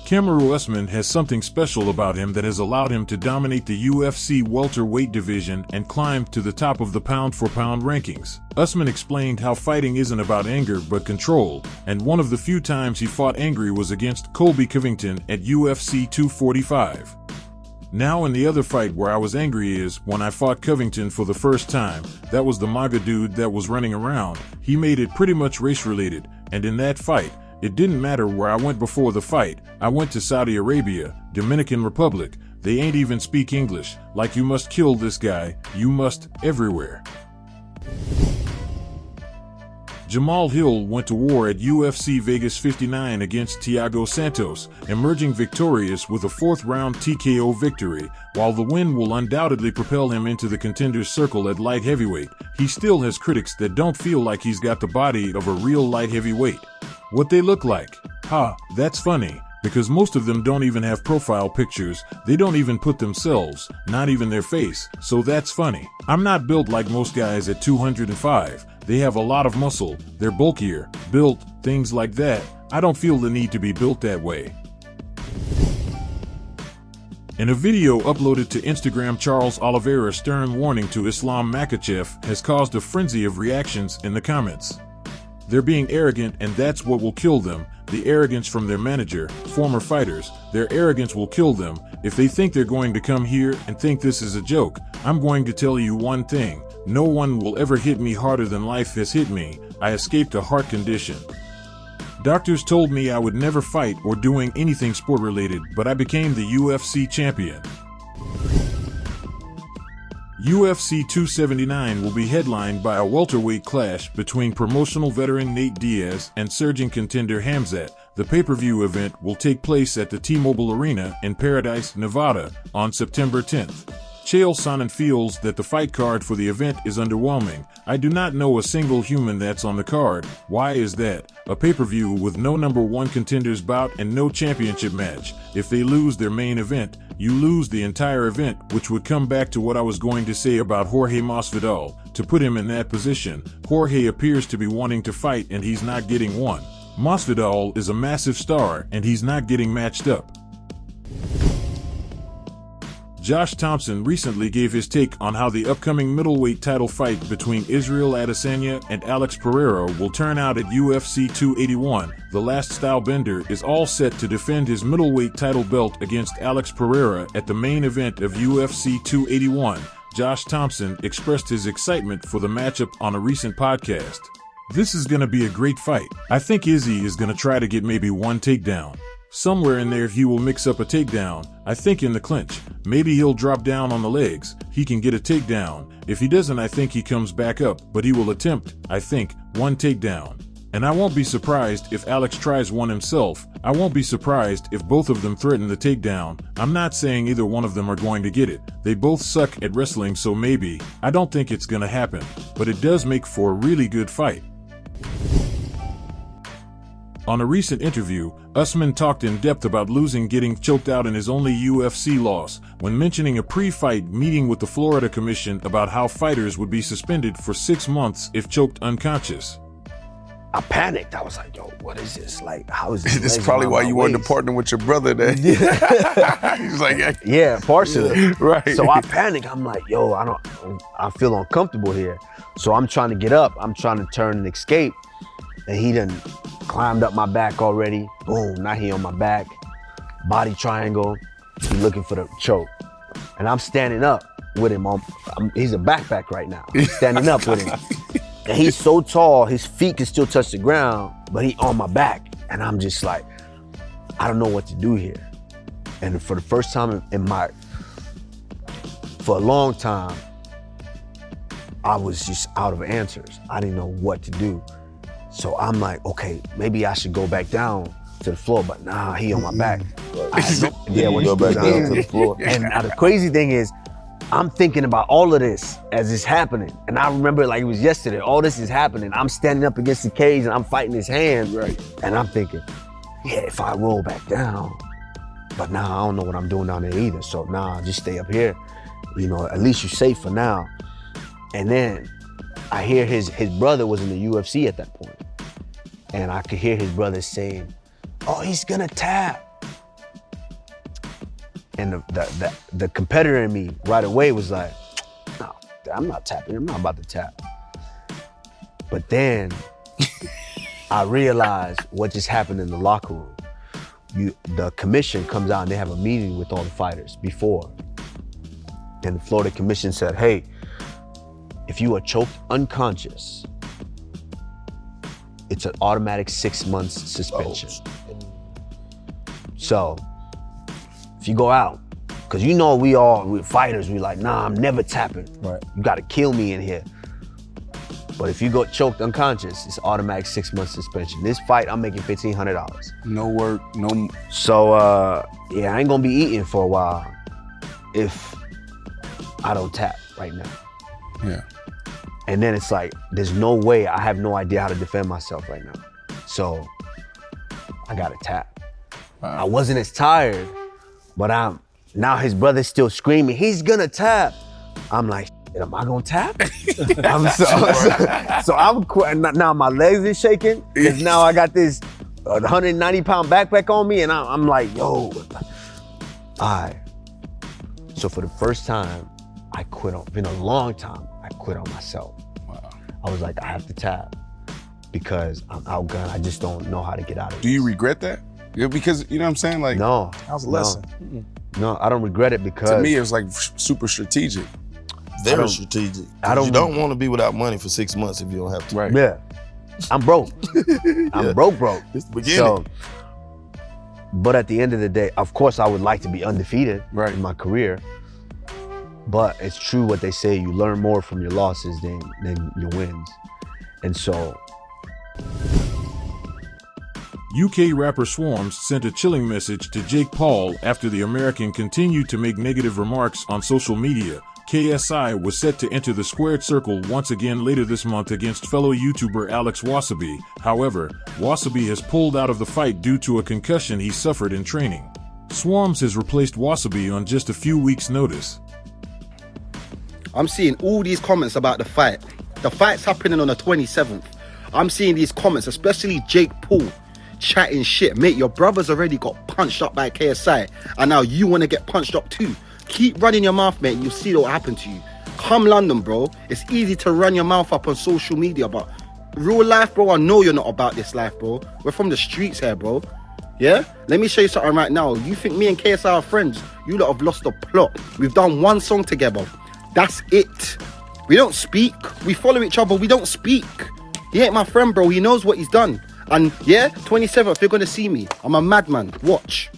Kamaru Usman has something special about him that has allowed him to dominate the UFC welterweight division and climb to the top of the pound-for-pound rankings. Usman explained how fighting isn't about anger but control, and one of the few times he fought angry was against Colby Covington at UFC 245. Now in the other fight where I was angry is when I fought Covington for the first time. That was the MAGA dude that was running around. He made it pretty much race-related, and in that fight, it didn't matter where I went before the fight. I went to Saudi Arabia, Dominican Republic. They ain't even speak English. Like, you must kill this guy. You must, everywhere. Jamel Hill went to war at UFC Vegas 59 against Thiago Santos, emerging victorious with a fourth-round TKO victory. While the win will undoubtedly propel him into the contenders' circle at light heavyweight, he still has critics that don't feel like he's got the body of a real light heavyweight. What they look like? Ha, that's funny, because most of them don't even have profile pictures. They don't even put themselves, not even their face, so that's funny. I'm not built like most guys at 205. They have a lot of muscle, they're bulkier, built, things like that. I don't feel the need to be built that way. In a video uploaded to Instagram, Charles Oliveira's stern warning to Islam Makhachev has caused a frenzy of reactions in the comments. They're being arrogant, and that's what will kill them. The arrogance from their manager, former fighters, their arrogance will kill them. If they think they're going to come here and think this is a joke, I'm going to tell you one thing. No one will ever hit me harder than life has hit me. I escaped a heart condition. Doctors told me I would never fight or doing anything sport-related, but I became the UFC champion. UFC 279 will be headlined by a welterweight clash between promotional veteran Nate Diaz and surging contender Khamzat. The pay-per-view event will take place at the T-Mobile Arena in Paradise, Nevada, on September 10th. Chael Sonnen feels that the fight card for the event is underwhelming. I do not know a single human that's on the card. Why is that? A pay-per-view with no number one contenders bout and no championship match. If they lose their main event, you lose the entire event, which would come back to what I was going to say about Jorge Masvidal. To put him in that position, Jorge appears to be wanting to fight and he's not getting one. Masvidal is a massive star and he's not getting matched up. Josh Thompson recently gave his take on how the upcoming middleweight title fight between Israel Adesanya and Alex Pereira will turn out at UFC 281. The last stylebender is all set to defend his middleweight title belt against Alex Pereira at the main event of UFC 281. Josh Thompson expressed his excitement for the matchup on a recent podcast. This is going to be a great fight. I think Izzy is going to try to get maybe one takedown. Somewhere in there he will mix up a takedown, I think in the clinch. Maybe he'll drop down on the legs, he can get a takedown. If he doesn't, I think he comes back up, but he will attempt, I think, one takedown. And I won't be surprised if Alex tries one himself. I won't be surprised if both of them threaten the takedown. I'm not saying either one of them are going to get it. They both suck at wrestling, so maybe. I don't think it's gonna happen, but it does make for a really good fight. On a recent interview, Usman talked in depth about getting choked out in his only UFC loss, when mentioning a pre-fight meeting with the Florida Commission about how fighters would be suspended for 6 months if choked unconscious. I panicked. I was like, yo, what is this? Like, how is this? This is probably why you wanted to partner with your brother then. He's like, yeah, partially. Right. So I panicked. I'm like, yo, I feel uncomfortable here. So I'm trying to get up. I'm trying to turn and escape. And he done climbed up my back already. Boom, now he on my back. Body triangle. He looking for the choke. And I'm standing up with him. He's a backpack right now. I'm standing up with him. And he's so tall, his feet can still touch the ground, but he on my back. And I'm just like, I don't know what to do here. And for the first time for a long time, I was just out of answers. I didn't know what to do. So I'm like, okay, maybe I should go back down to the floor, but nah, he on my back. I had no idea what to go back down to the floor. And now the crazy thing is, I'm thinking about all of this as it's happening. And I remember like it was yesterday, all this is happening. I'm standing up against the cage and I'm fighting his hand. Right. And I'm thinking, yeah, if I roll back down, but nah, I don't know what I'm doing down there either. So nah, just stay up here. You know, at least you're safe for now. And then I hear his brother was in the UFC at that point. And I could hear his brother saying, oh, he's gonna tap. And the competitor in me right away was like, no, I'm not tapping. I'm not about to tap. But then I realized what just happened in the locker room. The commission comes out and they have a meeting with all the fighters before. And the Florida commission said, hey, if you are choked unconscious, it's an automatic 6 months suspension. So if you go out, because you know we're fighters, we like, nah, I'm never tapping. Right. You gotta kill me in here. But if you go choked unconscious, it's automatic 6 months suspension. This fight, I'm making $1,500. No work, no. So yeah, I ain't gonna be eating for a while if I don't tap right now. Yeah. And then it's like, there's no way, I have no idea how to defend myself right now. So I gotta tap. Wow. I wasn't as tired, but now his brother's still screaming, he's gonna tap. I'm like, am I gonna tap? So I'm now my legs are shaking because now I got this 190-pound backpack on me and I'm like, yo, all right. So for the first time, I quit on, been a long time, I quit on myself. Wow. I was like, I have to tap because I'm outgunned. I just don't know how to get out of it. Do you regret that? Yeah, because, you know what I'm saying? Like, No. That was a lesson. No, I don't regret it because to me, it was like super strategic. Very strategic. You don't want to be without money for 6 months if you don't have to. Right. Yeah, I'm broke. I'm broke. It's the beginning. So, but at the end of the day, of course, I would like to be undefeated Right. in my career. But it's true what they say, you learn more from your losses than your wins. And so, UK rapper Swarms sent a chilling message to Jake Paul after the American continued to make negative remarks on social media. KSI was set to enter the squared circle once again later this month against fellow YouTuber Alex Wasabi. However, Wasabi has pulled out of the fight due to a concussion he suffered in training. Swarms has replaced Wasabi on just a few weeks' notice. I'm seeing all these comments about the fight. The fight's happening on the 27th. I'm seeing these comments, especially Jake Paul, chatting shit. Mate, your brother's already got punched up by KSI, and now you want to get punched up too. Keep running your mouth, mate, and you'll see what will happen to you. Come London, bro. It's easy to run your mouth up on social media, but real life, bro, I know you're not about this life, bro. We're from the streets here, bro. Yeah? Let me show you something right now. You think me and KSI are friends? You lot have lost the plot. We've done one song together. That's it. We don't speak. We follow each other. We don't speak. He ain't my friend, bro. He knows what he's done. And yeah, 27th, you're going to see me. I'm a madman. Watch.